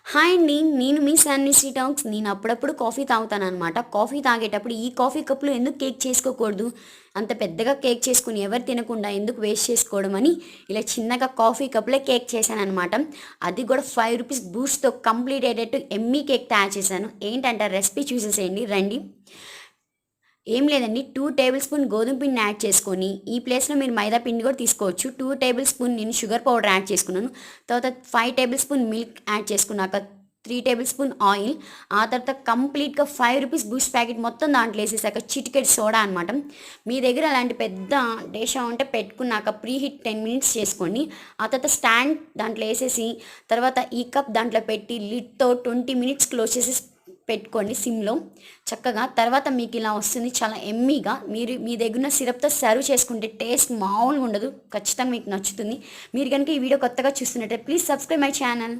Hi అండి. నేను మీ సన్నిసి talks. నేను అప్పుడప్పుడు కాఫీ తాగుతాననమాట. కాఫీ తాగేటప్పుడు ఈ కాఫీ కప్‌లో ఎందుకు కేక్ చేసుకోకూడదు? అంత పెద్దగా కేక్ చేసుకొని ఎవరు తినకుండా ఎందుకు వేస్ట్ చేసుకోవడం అని ఇలా చిన్నగా కాఫీ కప్‌లో కేక్ చేశాననమాట. అది కూడా రూ. 5 బూస్ట్‌తో కంప్లీట్ అయ్యేటట్టు యమ్మీ కేక్ తయారు చేశాను. ఏంటంటే రెసిపీ చూసేసేయండి రండి. ఏం లేదండి, 2 టేబుల్ స్పూన్ గోధుమ పిండిని యాడ్ చేసుకొని, ఈ ప్లేస్‌లో మీరు మైదా పిండి కూడా తీసుకోవచ్చు. 2 టేబుల్ స్పూన్ నేను షుగర్ పౌడర్ యాడ్ చేసుకున్నాను. తర్వాత 5 టేబుల్ స్పూన్ మిల్క్ యాడ్ చేసుకున్నాక 3 టేబుల్ స్పూన్ ఆయిల్, ఆ తర్వాత కంప్లీట్‌గా రూ. 5 బూస్ట్ ప్యాకెట్ మొత్తం దాంట్లో ఏసేసాక చిటికెడు సోడా అనమాట. మీ దగ్గర అలాంటి పెద్ద డేషా ఉంటే పెట్టుకున్నాక ప్రీ హీట్ 10 మినిట్స్ చేసుకోండి. ఆ తర్వాత స్టాండ్ దాంట్లో ఏసేసి, తర్వాత ఈ కప్ దాంట్లో పెట్టి లిడ్‌తో 20 మినిట్స్ క్లోజ్ చేసేసి పెట్టుకోండి సిమ్‌లో చక్కగా. తర్వాత మీకు ఇలా వస్తుంది చాలా యమ్మీగా. మీరు మీ దగ్గరున్న సిరప్‌తో సర్వ్ చేసుకుంటే టేస్ట్ మామూలుగా ఉండదు. ఖచ్చితంగా మీకు నచ్చుతుంది. మీరు గనుక ఈ వీడియో కొత్తగా చూస్తున్నట్లయితే ప్లీజ్ సబ్స్క్రైబ్ మై ఛానల్.